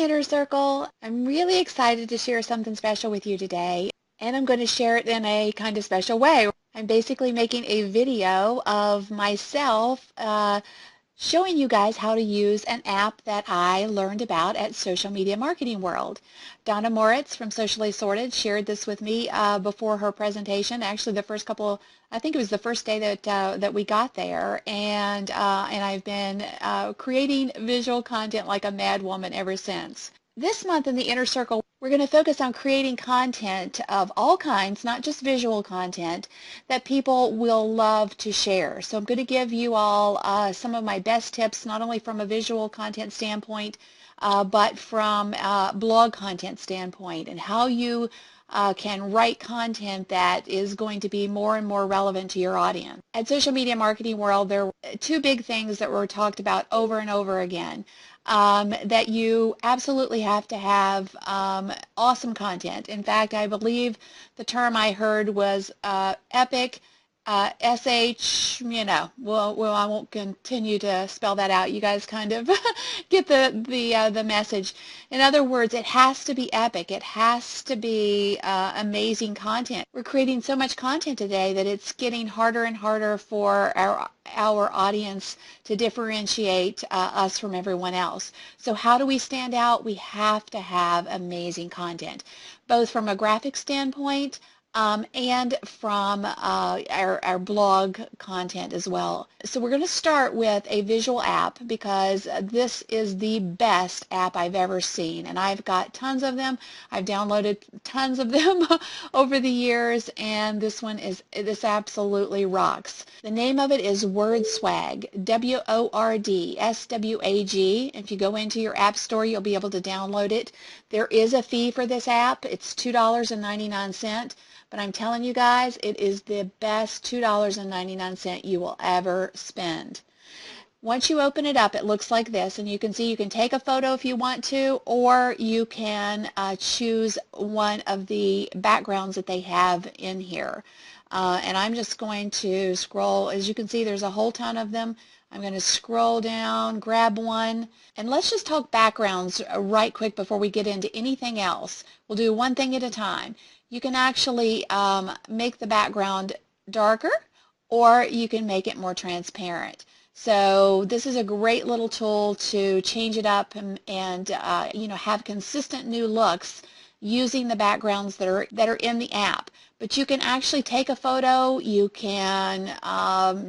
Inner Circle. I'm really excited to share something special with you today, and I'm going to share it in a kind of special way. I'm basically making a video of myself showing you guys how to use an app that I learned about at Social Media Marketing World. Donna Moritz from Socially Sorted shared this with me before her presentation. Actually, I think it was the first day that we got there, and I've been creating visual content like a mad woman ever since. This month in the Inner Circle, we're going to focus on creating content of all kinds, not just visual content, that people will love to share. So I'm going to give you all some of my best tips, not only from a visual content standpoint, but from a blog content standpoint, and how you can write content that is going to be more and more relevant to your audience. At Social Media Marketing World, there were two big things that were talked about over and over again. That you absolutely have to have awesome content. In fact, I believe the term I heard was epic, well, I won't continue to spell that out. You guys kind of get the message. In other words, it has to be epic. It has to be amazing content. We're creating so much content today that it's getting harder and harder for our audience to differentiate us from everyone else. So how do we stand out? We have to have amazing content, both from a graphic standpoint, and from our blog content as well. So we're going to start with a visual app because this is the best app I've ever seen, and I've got tons of them. I've downloaded tons of them over the years, and this absolutely rocks. The name of it is WordSwag, WORDSWAG. If you go into your app store, you'll be able to download it. There is a fee for this app. It's $2.99. But I'm telling you guys, it is the best $2.99 you will ever spend. Once you open it up, it looks like this, and you can see you can take a photo if you want to, or you can choose one of the backgrounds that they have in here. And I'm just going to scroll. As you can see, there's a whole ton of them. I'm going to scroll down, grab one, and let's just talk backgrounds right quick before we get into anything else. We'll do one thing at a time. You can actually make the background darker, or you can make it more transparent. So this is a great little tool to change it up and have consistent new looks using the backgrounds that are in the app. But you can actually take a photo. You can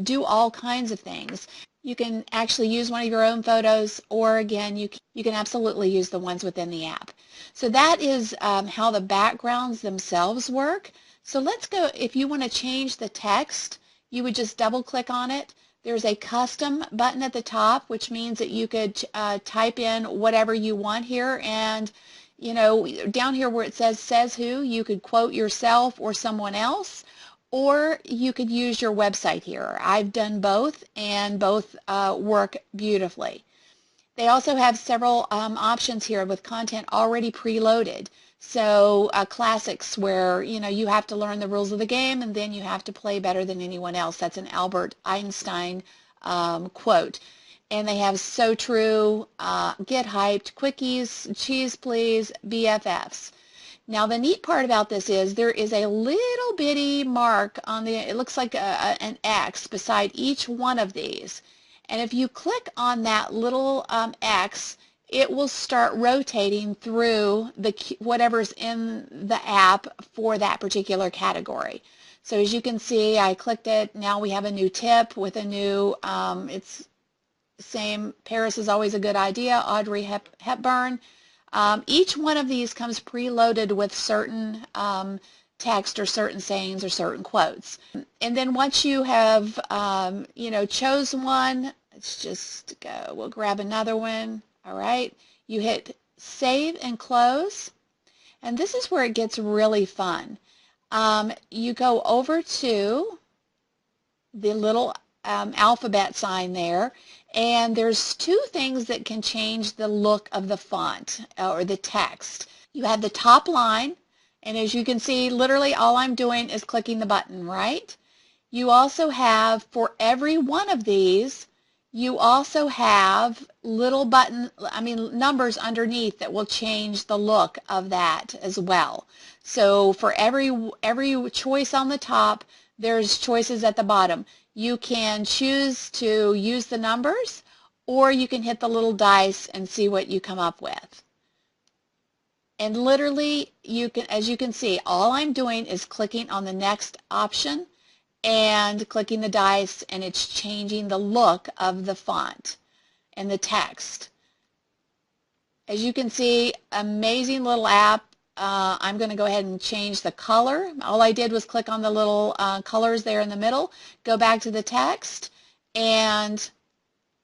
do all kinds of things. You can actually use one of your own photos, or again, you can absolutely use the ones within the app. So that is how the backgrounds themselves work. So let's go, if you want to change the text, you would just double click on it. There's a custom button at the top, which means that you could type in whatever you want here, and down here where it says who, you could quote yourself or someone else, or you could use your website here. I've done both, and both work beautifully. They also have several options here with content already preloaded. So classics where you have to learn the rules of the game and then you have to play better than anyone else. That's an Albert Einstein quote. And they have So True, Get Hyped, Quickies, Cheese Please, BFFs. Now the neat part about this is there is a little bitty mark on it looks like an X beside each one of these. And if you click on that little X, it will start rotating through whatever's in the app for that particular category. So as you can see, I clicked it. Now we have a new tip with a new, it's same, Paris is always a good idea, Audrey Hepburn. Each one of these comes preloaded with certain text or certain sayings or certain quotes. And then once you have, chose one, let's just go, we'll grab another one. All right, you hit save and close. And this is where it gets really fun. You go over to the little alphabet sign there, and there's two things that can change the look of the font or the text. You have the top line, and as you can see, literally all I'm doing is clicking the button, right? You also have, for every one of these, You also have little numbers underneath that will change the look of that as well. So for every choice on the top, there's choices at the bottom. You can choose to use the numbers, or you can hit the little dice and see what you come up with. And literally, as you can see, all I'm doing is clicking on the next option and clicking the dice, and it's changing the look of the font and the text. As you can see, amazing little app. I'm going to go ahead and change the color. All I did was click on the little colors there in the middle, go back to the text, and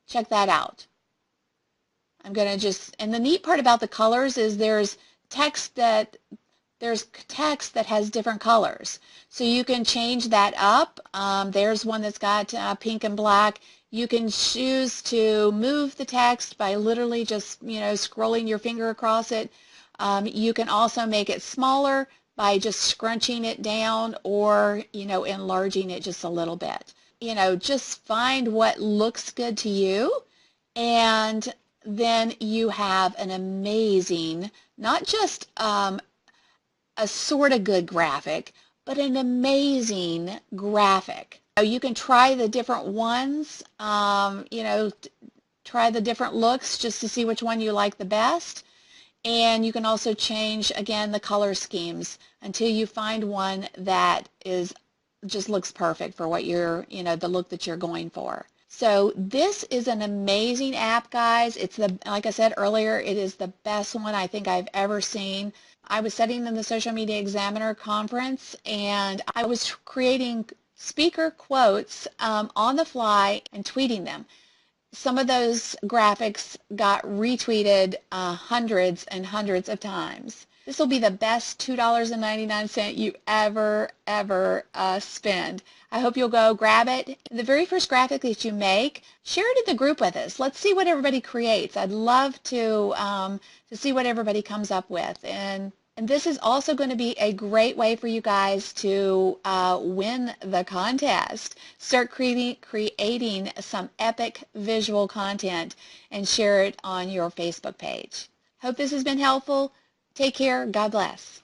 check that out. I'm going to and the neat part about the colors is there's text that has different colors. So you can change that up. There's one that's got pink and black. You can choose to move the text by literally just, scrolling your finger across it. You can also make it smaller by just scrunching it down, or, enlarging it just a little bit. Just find what looks good to you, and then you have an amazing, not just a sort of good graphic, but an amazing graphic. You can try the different ones, try the different looks just to see which one you like the best. And you can also change, again, the color schemes until you find one that just looks perfect for what you're, the look that you're going for. So this is an amazing app, guys. Like I said earlier, it is the best one I think I've ever seen. I was studying in the Social Media Examiner conference, and I was creating speaker quotes on the fly and tweeting them. Some of those graphics got retweeted hundreds and hundreds of times. This will be the best $2.99 you ever spend. I hope you'll go grab it. The very first graphic that you make, share it in the group with us. Let's see what everybody creates. I'd love to see what everybody comes up with. And this is also going to be a great way for you guys to win the contest. Start creating some epic visual content and share it on your Facebook page. Hope this has been helpful. Take care. God bless.